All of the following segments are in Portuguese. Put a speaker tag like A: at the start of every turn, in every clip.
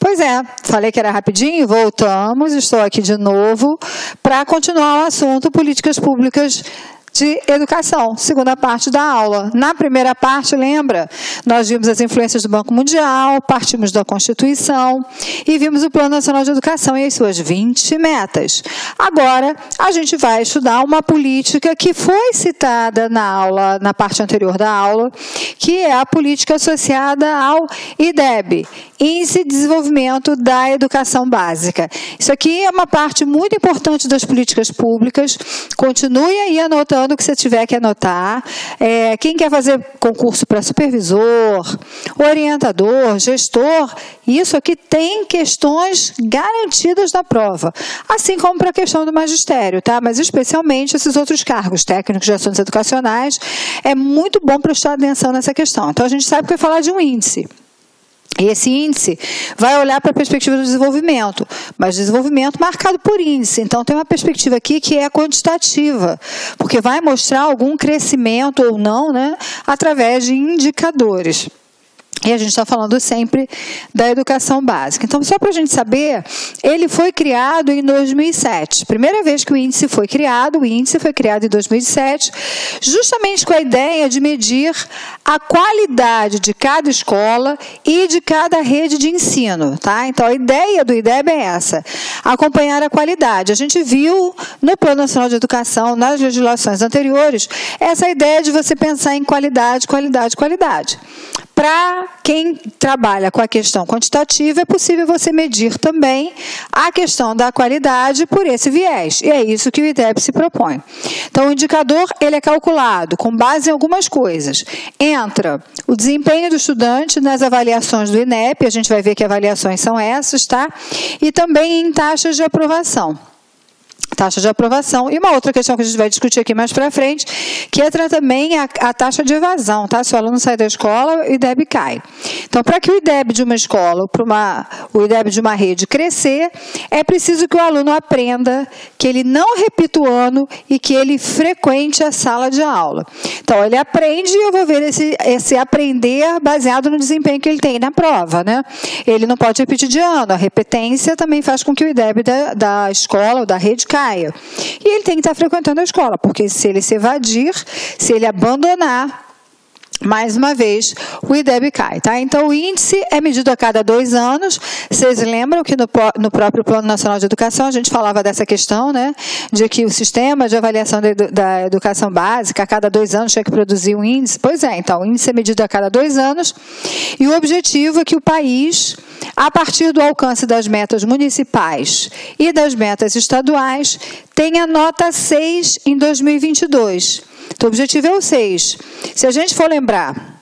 A: Pois é, falei que era rapidinho, voltamos, estou aqui de novo para continuar o assunto políticas públicas de educação, segunda parte da aula. Na primeira parte, lembra, nós vimos as influências do Banco Mundial, partimos da Constituição e vimos o Plano Nacional de Educação e as suas 20 metas. Agora, a gente vai estudar uma política que foi citada na aula, na parte anterior da aula, que é a política associada ao IDEB, Índice de Desenvolvimento da Educação Básica. Isso aqui é uma parte muito importante das políticas públicas. Continue aí anotando o que você tiver que anotar. Quem quer fazer concurso para supervisor, orientador, gestor, isso aqui tem questões garantidas na prova. Assim como para a questão do magistério, tá? Mas especialmente esses outros cargos, técnicos de assuntos educacionais, é muito bom prestar atenção nessa questão. Então, a gente sabe que vai falar de um índice. E esse índice vai olhar para a perspectiva do desenvolvimento, mas desenvolvimento marcado por índice. Então, tem uma perspectiva aqui que é quantitativa, porque vai mostrar algum crescimento ou não, né, através de indicadores. E a gente está falando sempre da educação básica. Então, só para a gente saber, ele foi criado em 2007. Primeira vez que o índice foi criado em 2007, justamente com a ideia de medir a qualidade de cada escola e de cada rede de ensino, tá? Então, a ideia do IDEB é essa, acompanhar a qualidade. A gente viu no Plano Nacional de Educação, nas legislações anteriores, essa ideia de você pensar em qualidade, qualidade, qualidade. Para quem trabalha com a questão quantitativa, é possível você medir também a questão da qualidade por esse viés. E é isso que o IDEB se propõe. Então, o indicador ele é calculado com base em algumas coisas. Entra o desempenho do estudante nas avaliações do INEP, a gente vai ver que avaliações são essas, tá? E também em taxas de aprovação. Taxa de aprovação. E uma outra questão que a gente vai discutir aqui mais para frente, que entra também a taxa de evasão, tá? Se o aluno sai da escola, o IDEB cai. Então, para que o IDEB de uma escola, o IDEB de uma rede crescer, é preciso que o aluno aprenda, que ele não repita o ano e que ele frequente a sala de aula. Então, ele aprende e eu vou ver esse aprender baseado no desempenho que ele tem na prova, né? Ele não pode repetir de ano. A repetência também faz com que o IDEB da escola ou da rede caia. E ele tem que estar frequentando a escola, porque se ele se evadir, se ele abandonar, mais uma vez, o IDEB cai, tá? Então, o índice é medido a cada 2 anos. Vocês lembram que no próprio Plano Nacional de Educação, a gente falava dessa questão, né? De que o sistema de avaliação da educação básica, a cada 2 anos, tinha que produzir um índice. Pois é, então, o índice é medido a cada 2 anos. E o objetivo é que o país, a partir do alcance das metas municipais e das metas estaduais, tenha nota 6 em 2022. Então, o objetivo é o 6. Se a gente for lembrar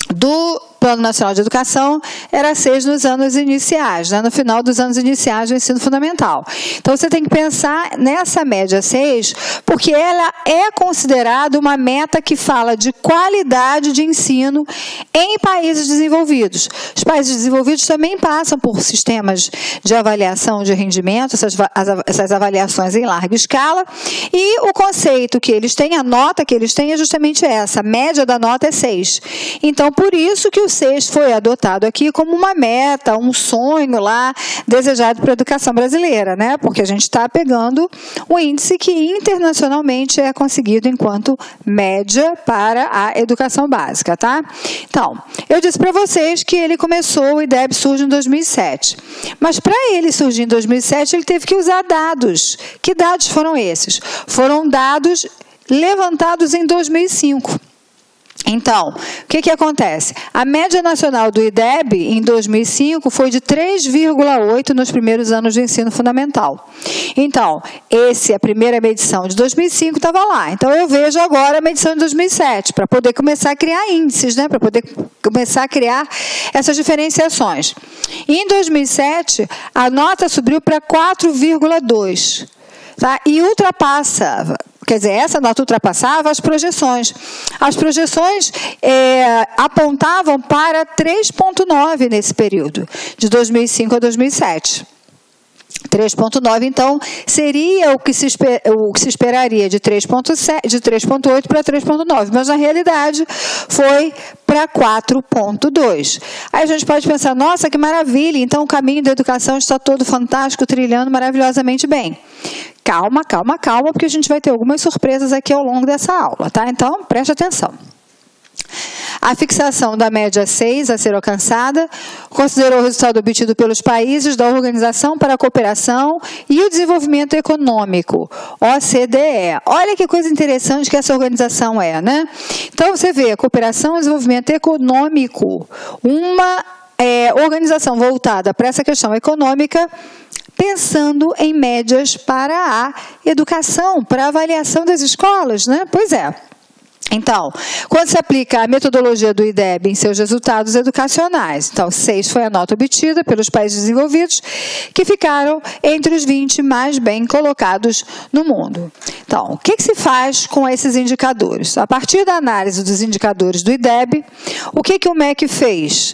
A: do Plano Nacional de Educação, era 6 nos anos iniciais, né? No final dos anos iniciais do ensino fundamental. Então, você tem que pensar nessa média 6, porque ela é considerada uma meta que fala de qualidade de ensino em países desenvolvidos. Os países desenvolvidos também passam por sistemas de avaliação de rendimento, essas avaliações em larga escala, e o conceito que eles têm, a nota que eles têm é justamente essa, a média da nota é 6. Então, por isso que o 6 foi adotado aqui como uma meta, um sonho lá desejado para a educação brasileira, né? Porque a gente está pegando um índice que internacionalmente é conseguido enquanto média para a educação básica, tá? Então, eu disse para vocês que ele começou, o IDEB surge em 2007. Mas para ele surgir em 2007, ele teve que usar dados. Que dados foram esses? Foram dados levantados em 2005. Então, o que acontece? A média nacional do IDEB em 2005 foi de 3,8 nos primeiros anos de ensino fundamental. Então, a primeira medição de 2005 estava lá. Então, eu vejo agora a medição de 2007, para poder começar a criar índices, né? Para poder começar a criar essas diferenciações. Em 2007, a nota subiu para 4,2, tá? E ultrapassa... Quer dizer, essa nota ultrapassava as projeções. As projeções apontavam para 3,9 nesse período, de 2005 a 2007. 3,9, então, seria o que se esperaria de 3,8 para 3,9, mas na realidade foi para 4,2. Aí a gente pode pensar, nossa, que maravilha, então o caminho da educação está todo fantástico, trilhando maravilhosamente bem. Calma, calma, calma, porque a gente vai ter algumas surpresas aqui ao longo dessa aula, tá? Então, preste atenção. A fixação da média 6 a ser alcançada considerou o resultado obtido pelos países da Organização para a Cooperação e o Desenvolvimento Econômico, OCDE. Olha que coisa interessante que essa organização é, né? Então, você vê, a Cooperação e Desenvolvimento Econômico, uma organização voltada para essa questão econômica, pensando em médias para a educação, para a avaliação das escolas, né? Pois é. Então, quando se aplica a metodologia do IDEB em seus resultados educacionais, então 6 foi a nota obtida pelos países desenvolvidos, que ficaram entre os 20 mais bem colocados no mundo. Então, o que se faz com esses indicadores? A partir da análise dos indicadores do IDEB, o que o MEC fez?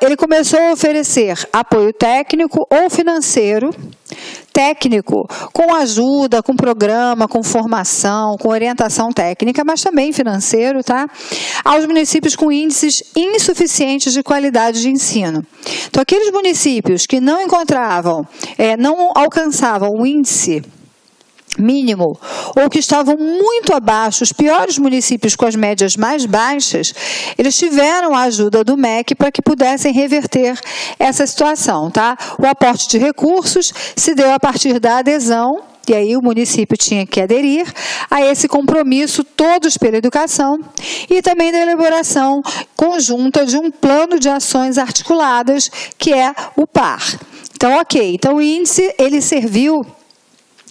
A: Ele começou a oferecer apoio técnico ou financeiro, técnico, com ajuda, com programa, com formação, com orientação técnica, mas também financeiro, tá? Aos municípios com índices insuficientes de qualidade de ensino. Então, aqueles municípios que não encontravam, não alcançavam o índice mínimo, ou que estavam muito abaixo, os piores municípios com as médias mais baixas, eles tiveram a ajuda do MEC para que pudessem reverter essa situação, tá? O aporte de recursos se deu a partir da adesão, e aí o município tinha que aderir a esse compromisso, todos pela educação, e também da elaboração conjunta de um plano de ações articuladas, que é o PAR. Então, ok, então o índice, ele serviu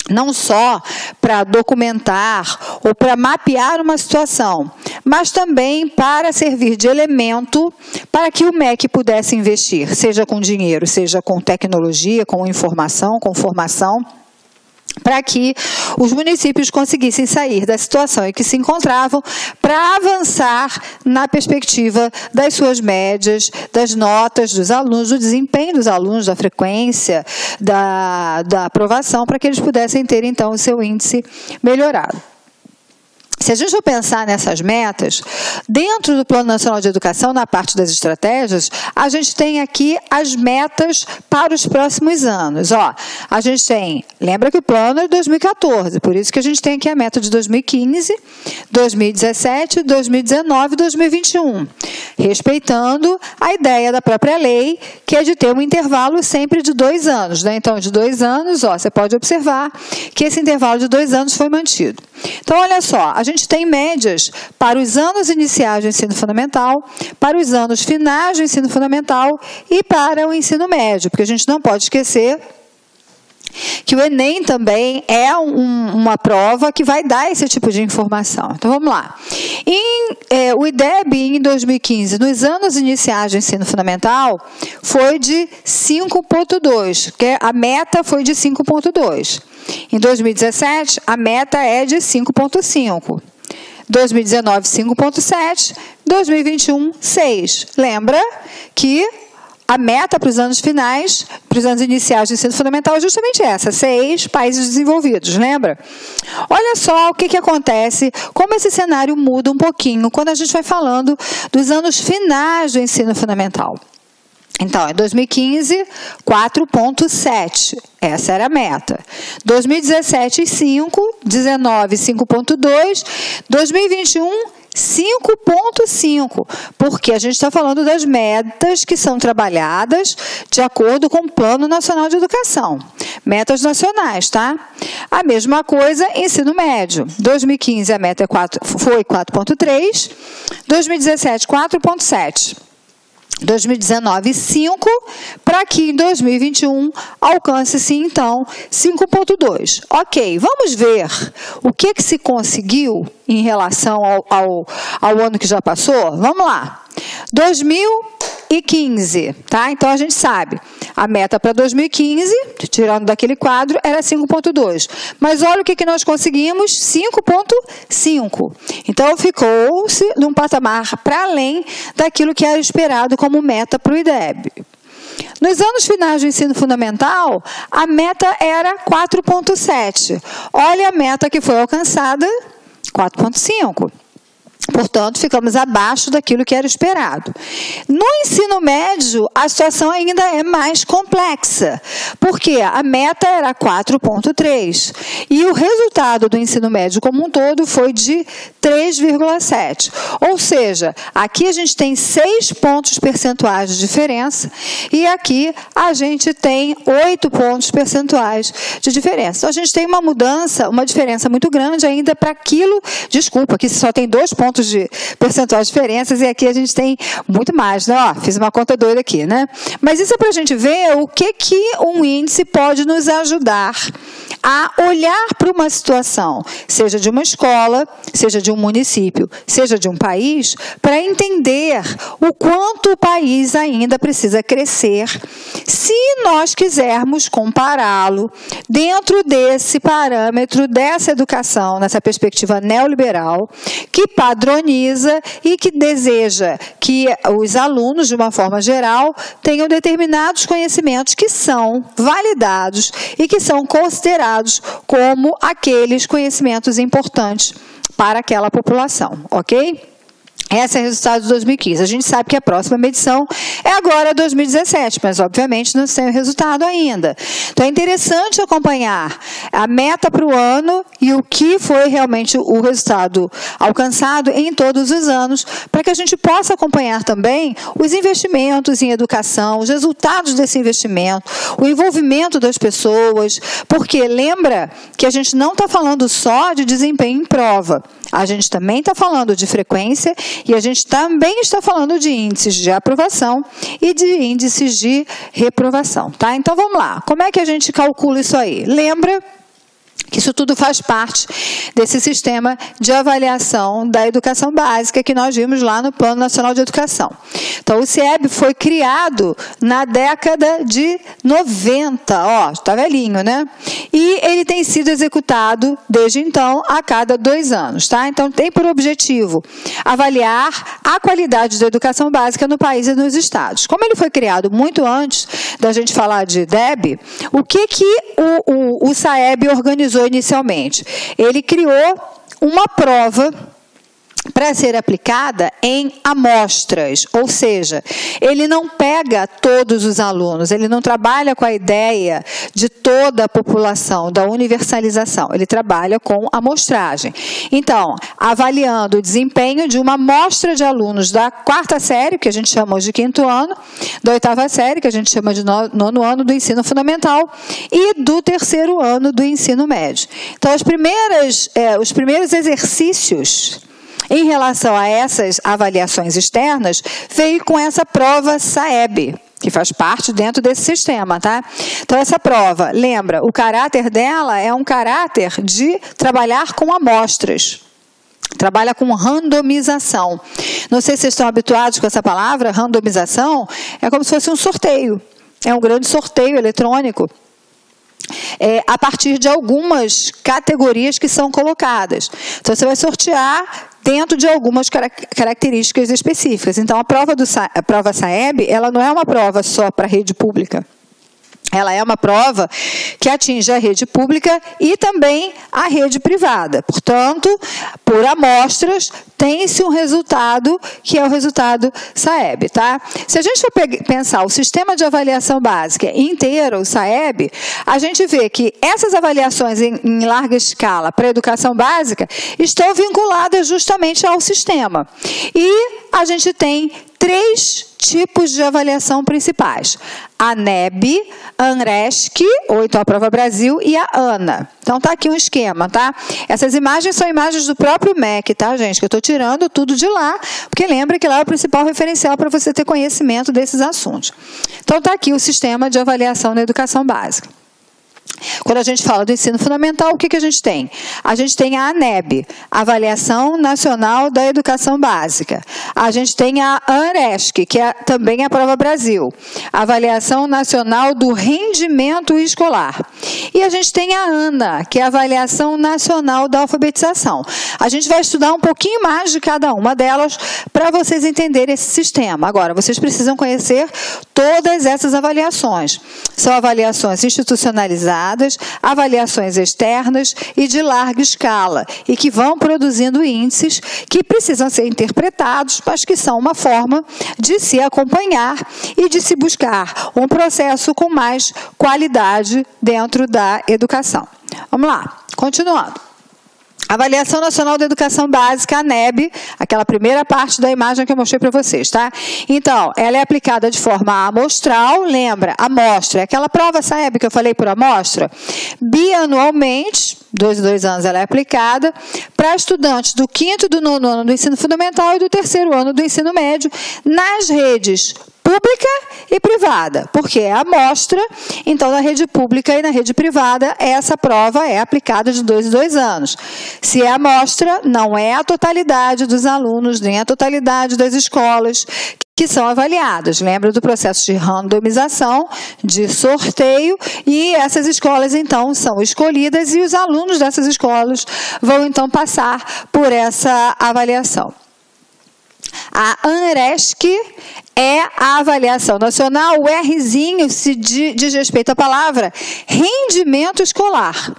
A: não só para documentar ou para mapear uma situação, mas também para servir de elemento para que o MEC pudesse investir, seja com dinheiro, seja com tecnologia, com informação, com formação, para que os municípios conseguissem sair da situação em que se encontravam para avançar na perspectiva das suas médias, das notas dos alunos, do desempenho dos alunos, da frequência, da aprovação, para que eles pudessem ter, então, o seu índice melhorado. Se a gente for pensar nessas metas, dentro do Plano Nacional de Educação, na parte das estratégias, a gente tem aqui as metas para os próximos anos. Ó, a gente tem, lembra que o plano é de 2014, por isso que a gente tem aqui a meta de 2015, 2017, 2019 e 2021, respeitando a ideia da própria lei, que é de ter um intervalo sempre de 2 anos. Né? Então, de 2 anos, ó, você pode observar que esse intervalo de 2 anos foi mantido. Então, olha só, a gente tem médias para os anos iniciais do ensino fundamental, para os anos finais do ensino fundamental e para o ensino médio, porque a gente não pode esquecer que o Enem também é uma prova que vai dar esse tipo de informação. Então, vamos lá. O IDEB, em 2015, nos anos iniciais do ensino fundamental, foi de 5,2, que a meta foi de 5,2. Em 2017, a meta é de 5,5. 2019, 5,7. 2021, 6. Lembra que a meta para os anos finais, para os anos iniciais do ensino fundamental é justamente essa, 6 países desenvolvidos, lembra? Olha só o que acontece, como esse cenário muda um pouquinho quando a gente vai falando dos anos finais do ensino fundamental. Então, em 2015, 4,7. Essa era a meta. 2017, 5. 19, 5,2. 2021, 5,5. Porque a gente está falando das metas que são trabalhadas de acordo com o Plano Nacional de Educação. Metas nacionais, tá? A mesma coisa, ensino médio. 2015, a meta foi 4,3. 2017, 4,7. 2019, 5, para que em 2021 alcance-se, então, 5,2. Ok, vamos ver o que se conseguiu em relação ao ano que já passou? Vamos lá. 2015, tá? Então, a gente sabe, a meta para 2015, tirando daquele quadro, era 5,2. Mas olha o que nós conseguimos, 5,5. Então, ficou-se num patamar para além daquilo que era esperado como meta para o IDEB. Nos anos finais do ensino fundamental, a meta era 4,7. Olha a meta que foi alcançada, 4,5. Portanto, ficamos abaixo daquilo que era esperado. No ensino médio, a situação ainda é mais complexa, porque a meta era 4,3 e o resultado do ensino médio como um todo foi de 3,7. Ou seja, aqui a gente tem 6 pontos percentuais de diferença e aqui a gente tem 8 pontos percentuais de diferença. Então, a gente tem uma mudança, uma diferença muito grande ainda para aquilo, desculpa, que só tem 2 pontos de percentuais de diferenças e aqui a gente tem muito mais, né? Ó, fiz uma conta doida aqui, né? Mas isso é para a gente ver o que um índice pode nos ajudar a olhar para uma situação, seja de uma escola, seja de um município, seja de um país, para entender o quanto o país ainda precisa crescer, se nós quisermos compará-lo dentro desse parâmetro, dessa educação, nessa perspectiva neoliberal, que padroniza e que deseja que os alunos, de uma forma geral, tenham determinados conhecimentos que são validados e que são considerados como aqueles conhecimentos importantes para aquela população, ok? Esse é o resultado de 2015. A gente sabe que a próxima medição é agora 2017, mas obviamente não tem o resultado ainda. Então é interessante acompanhar a meta para o ano e o que foi realmente o resultado alcançado em todos os anos, para que a gente possa acompanhar também os investimentos em educação, os resultados desse investimento, o envolvimento das pessoas, porque lembra que a gente não está falando só de desempenho em prova, a gente também está falando de frequência e a gente também está falando de índices de aprovação e de índices de reprovação, tá? Então, vamos lá. Como é que a gente calcula isso aí? Lembra que isso tudo faz parte desse sistema de avaliação da educação básica que nós vimos lá no Plano Nacional de Educação. Então, o CIEB foi criado na década de 90, ó, está velhinho, né? E ele tem sido executado, desde então, a cada 2 anos, tá? Então, tem por objetivo avaliar a qualidade da educação básica no país e nos estados. Como ele foi criado muito antes da gente falar de DEB, o que o SAEB organizou inicialmente? Ele criou uma prova para ser aplicada em amostras, ou seja, ele não pega todos os alunos, ele não trabalha com a ideia de toda a população, da universalização, ele trabalha com amostragem. Então, avaliando o desempenho de uma amostra de alunos da 4ª série, que a gente chama hoje de 5º ano, da 8ª série, que a gente chama de 9º ano do ensino fundamental, e do 3º ano do ensino médio. Então, os primeiros exercícios em relação a essas avaliações externas, veio com essa prova SAEB, que faz parte dentro desse sistema, tá? Então, essa prova, lembra, o caráter dela é um caráter de trabalhar com amostras. Trabalha com randomização. Não sei se vocês estão habituados com essa palavra, randomização, é como se fosse um sorteio. É um grande sorteio eletrônico. A partir de algumas categorias que são colocadas. Então, você vai sortear dentro de algumas características específicas. Então, a prova SAEB, ela não é uma prova só para a rede pública. Ela é uma prova que atinge a rede pública e também a rede privada. Portanto, por amostras, tem-se um resultado que é o resultado SAEB, tá? Se a gente for pensar o sistema de avaliação básica inteiro, o SAEB, a gente vê que essas avaliações em larga escala para a educação básica estão vinculadas justamente ao sistema. E a gente tem 3 tipos de avaliação principais: a NEB, a ANRESC, ou então a Prova Brasil, e a ANA. Então, tá aqui um esquema, tá? Essas imagens são imagens do próprio MEC, tá, gente? Que eu estou tirando tudo de lá, porque lembra que lá é o principal referencial para você ter conhecimento desses assuntos. Então, tá aqui o sistema de avaliação da educação básica. Quando a gente fala do ensino fundamental, o que a gente tem? A gente tem a ANEB, Avaliação Nacional da Educação Básica. A gente tem a ANRESC, que é também a Prova Brasil, Avaliação Nacional do Rendimento Escolar. E a gente tem a ANA, que é a Avaliação Nacional da Alfabetização. A gente vai estudar um pouquinho mais de cada uma delas para vocês entenderem esse sistema. Agora, vocês precisam conhecer todas essas avaliações. São avaliações institucionalizadas, avaliações externas e de larga escala, e que vão produzindo índices que precisam ser interpretados, mas que são uma forma de se acompanhar e de se buscar um processo com mais qualidade dentro da educação. Vamos lá, continuando. Avaliação Nacional da Educação Básica, ANEB, aquela primeira parte da imagem que eu mostrei para vocês, tá? Então, ela é aplicada de forma amostral, lembra? Amostra, é aquela prova SAEB que eu falei por amostra? Bianualmente, 2 em 2 anos ela é aplicada, para estudantes do 5º e do 9º ano do ensino fundamental e do 3º ano do ensino médio, nas redes pública e privada, porque é amostra, então na rede pública e na rede privada essa prova é aplicada de 2 em 2 anos. Se é amostra, não é a totalidade dos alunos, nem a totalidade das escolas que são avaliadas. Lembra do processo de randomização, de sorteio, e essas escolas, então, são escolhidas e os alunos dessas escolas vão, então, passar por essa avaliação. A ANRESC é a avaliação nacional, o Rzinho se diz respeito à palavra rendimento escolar.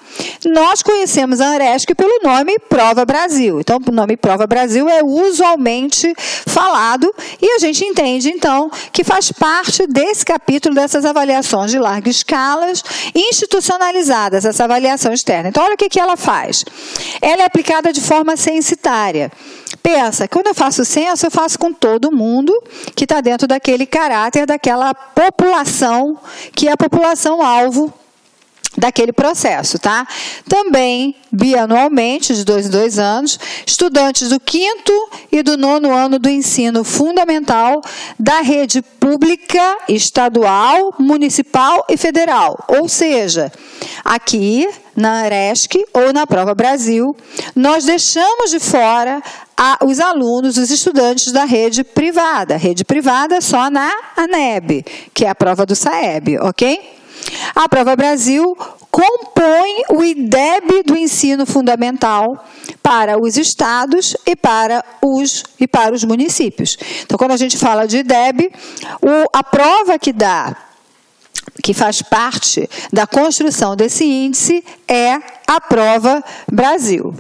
A: Nós conhecemos a ANRESC pelo nome Prova Brasil. Então, o nome Prova Brasil é usualmente falado e a gente entende, então, que faz parte desse capítulo dessas avaliações de larga escala institucionalizadas, essa avaliação externa. Então, olha o que ela faz. Ela é aplicada de forma censitária. Pensa, quando eu faço censo, eu faço com todo mundo que está dentro daquele caráter, daquela população, que é a população-alvo daquele processo, tá? Também, bianualmente, de 2 em 2 anos, estudantes do 5º e do 9º ano do ensino fundamental da rede pública, estadual, municipal e federal. Ou seja, aqui na ANRESC ou na Prova Brasil, nós deixamos de fora os alunos, os estudantes da rede privada. Rede privada só na ANEB, que é a prova do SAEB, ok? A Prova Brasil compõe o IDEB do ensino fundamental para os estados e para os municípios. Então, quando a gente fala de IDEB, a prova que faz parte da construção desse índice é a Prova Brasil.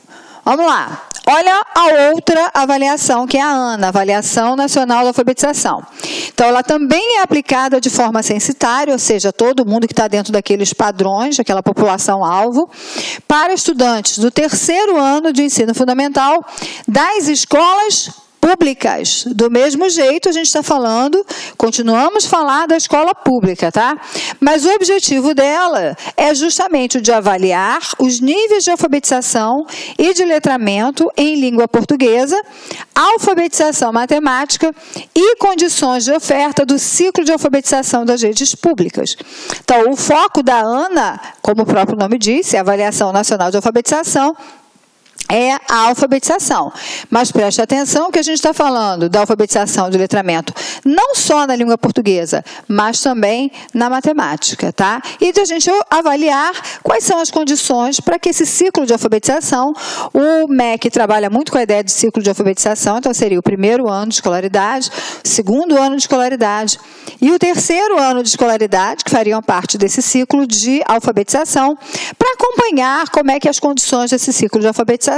A: Vamos lá. Olha a outra avaliação, que é a ANA, Avaliação Nacional da Alfabetização. Então, ela também é aplicada de forma censitária, ou seja, todo mundo que está dentro daqueles padrões, daquela população-alvo, para estudantes do 3º ano de ensino fundamental das escolas públicas. Do mesmo jeito, a gente está falando, continuamos a falar da escola pública, tá? Mas o objetivo dela é justamente o de avaliar os níveis de alfabetização e de letramento em língua portuguesa, alfabetização matemática e condições de oferta do ciclo de alfabetização das redes públicas. Então, o foco da ANA, como o próprio nome disse, é a Avaliação Nacional de Alfabetização, é a alfabetização. Mas preste atenção que a gente está falando da alfabetização de letramento não só na língua portuguesa, mas também na matemática, tá? E de a gente avaliar quais são as condições para que esse ciclo de alfabetização, o MEC trabalha muito com a ideia de ciclo de alfabetização, então seria o 1º ano de escolaridade, o 2º ano de escolaridade e o 3º ano de escolaridade, que fariam parte desse ciclo de alfabetização, para acompanhar como é que as condições desse ciclo de alfabetização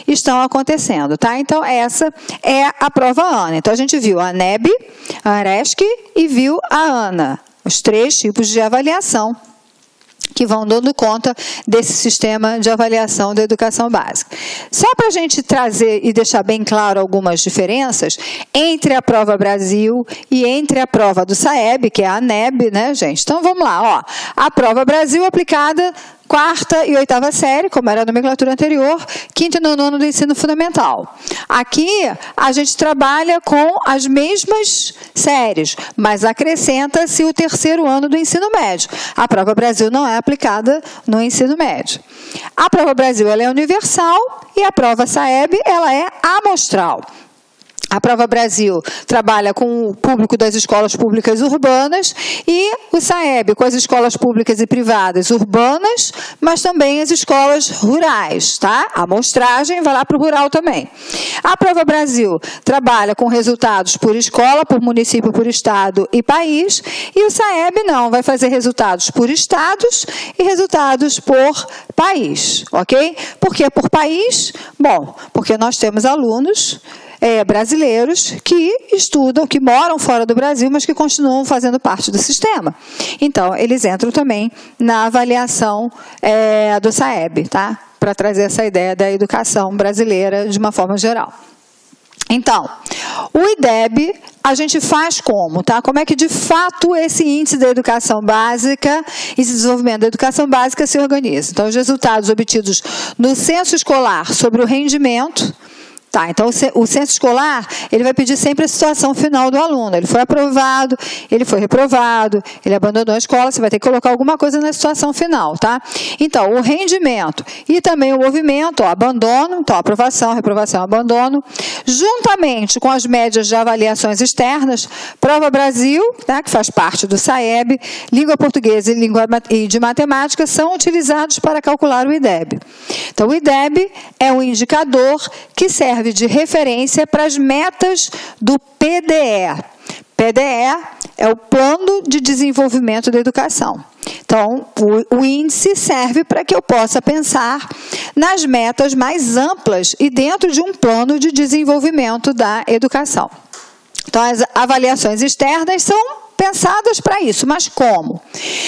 A: estão acontecendo, tá? Então, essa é a prova ANA. Então, a gente viu a ANEB, a ANRESC e viu a ANA, os 3 tipos de avaliação que vão dando conta desse sistema de avaliação da educação básica. Só para a gente trazer e deixar bem claro algumas diferenças entre a Prova Brasil e entre a prova do SAEB, que é a ANEB, né, gente? Então, vamos lá, ó. A Prova Brasil aplicada quarta e oitava série, como era a nomenclatura anterior, quinto e nono ano do ensino fundamental. Aqui, a gente trabalha com as mesmas séries, mas acrescenta-se o terceiro ano do ensino médio. A Prova Brasil não é aplicada no ensino médio. A Prova Brasil ela é universal e a Prova SAEB ela é amostral. A Prova Brasil trabalha com o público das escolas públicas urbanas e o SAEB com as escolas públicas e privadas urbanas, mas também as escolas rurais, tá? A amostragem vai lá para o rural também. A Prova Brasil trabalha com resultados por escola, por município, por estado e país, e o SAEB não, vai fazer resultados por estados e resultados por país, ok? Por que por país? Bom, porque nós temos alunos brasileiros que estudam, que moram fora do Brasil, mas que continuam fazendo parte do sistema. Então, eles entram também na avaliação do SAEB, tá? Para trazer essa ideia da educação brasileira de uma forma geral. Então, o IDEB a gente faz como, tá? Como é que de fato esse índice da educação básica, esse desenvolvimento da educação básica se organiza? Então, os resultados obtidos no censo escolar sobre o rendimento. Tá, então, o censo escolar, ele vai pedir sempre a situação final do aluno. Ele foi aprovado, ele foi reprovado, ele abandonou a escola, você vai ter que colocar alguma coisa na situação final, tá? Então, o rendimento e também o movimento, ó, abandono, então, aprovação, reprovação, abandono, juntamente com as médias de avaliações externas, Prova Brasil, né, que faz parte do SAEB, língua portuguesa e de matemática, são utilizados para calcular o IDEB. Então, o IDEB é um indicador que serve de referência para as metas do PDE. PDE é o Plano de Desenvolvimento da Educação. Então, o índice serve para que eu possa pensar nas metas mais amplas e dentro de um plano de desenvolvimento da educação. Então, as avaliações externas são pensadas para isso, mas como?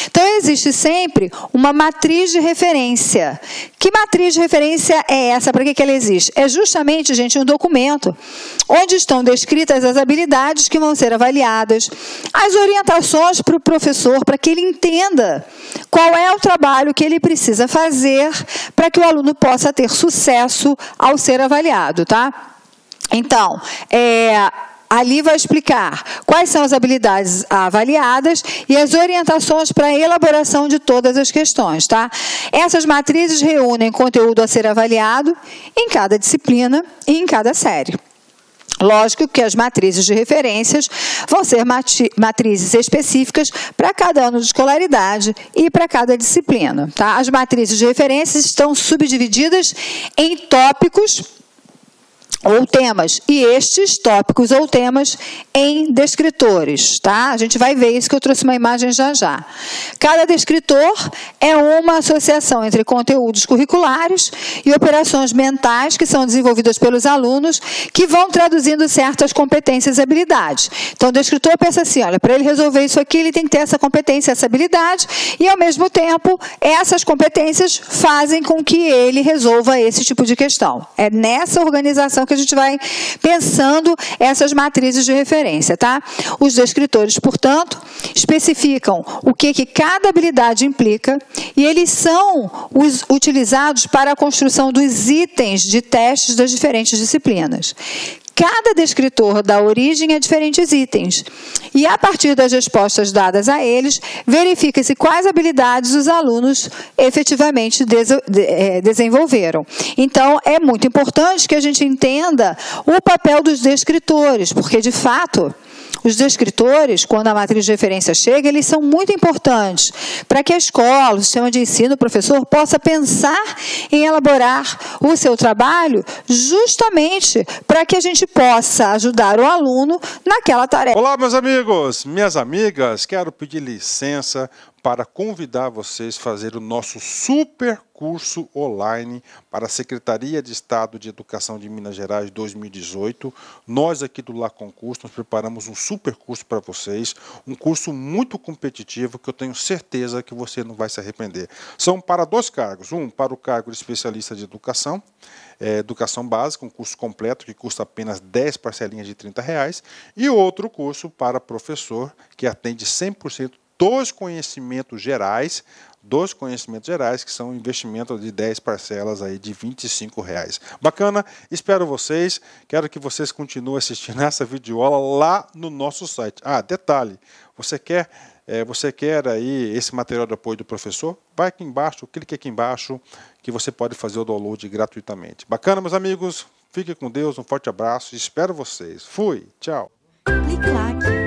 A: Então, existe sempre uma matriz de referência. Que matriz de referência é essa? Para que ela existe? É justamente, gente, um documento onde estão descritas as habilidades que vão ser avaliadas, as orientações para o professor, para que ele entenda qual é o trabalho que ele precisa fazer para que o aluno possa ter sucesso ao ser avaliado, tá? Então, ali vai explicar quais são as habilidades avaliadas e as orientações para a elaboração de todas as questões, tá? Essas matrizes reúnem conteúdo a ser avaliado em cada disciplina e em cada série. Lógico que as matrizes de referências vão ser matrizes específicas para cada ano de escolaridade e para cada disciplina, tá? As matrizes de referências estão subdivididas em tópicos ou temas, e estes tópicos ou temas em descritores, tá? A gente vai ver isso, que eu trouxe uma imagem já já. Cada descritor é uma associação entre conteúdos curriculares e operações mentais que são desenvolvidas pelos alunos, que vão traduzindo certas competências e habilidades. Então, o descritor pensa assim, olha, para ele resolver isso aqui, ele tem que ter essa competência, essa habilidade, e, ao mesmo tempo, essas competências fazem com que ele resolva esse tipo de questão. É nessa organização que a gente vai pensando essas matrizes de referência, tá? Os descritores, portanto, especificam o que cada habilidade implica e eles são utilizados para a construção dos itens de testes das diferentes disciplinas. Cada descritor dá origem a diferentes itens e, a partir das respostas dadas a eles, verifica-se quais habilidades os alunos efetivamente desenvolveram. Então, é muito importante que a gente entenda o papel dos descritores, porque, de fato, os descritores, quando a matriz de referência chega, eles são muito importantes para que a escola, o sistema de ensino, o professor, possa pensar em elaborar o seu trabalho justamente para que a gente possa ajudar o aluno naquela tarefa.
B: Olá, meus amigos, minhas amigas, quero pedir licença para convidar vocês a fazer o nosso super curso online para a Secretaria de Estado de Educação de Minas Gerais 2018. Nós aqui do Lá Concurso, nós preparamos um super curso para vocês, um curso muito competitivo que eu tenho certeza que você não vai se arrepender. São para dois cargos, um para o cargo de especialista de educação, educação básica, um curso completo que custa apenas 10 parcelinhas de R$30, e outro curso para professor que atende 100% dos conhecimentos gerais, que são investimentos de 10 parcelas aí de R$25. Bacana? Espero vocês. Quero que vocês continuem assistindo essa videoaula lá no nosso site. Ah, detalhe, você quer aí esse material de apoio do professor? Vai aqui embaixo, clique aqui embaixo, que você pode fazer o download gratuitamente. Bacana, meus amigos? Fiquem com Deus, um forte abraço, espero vocês. Fui, tchau.
C: Clique lá.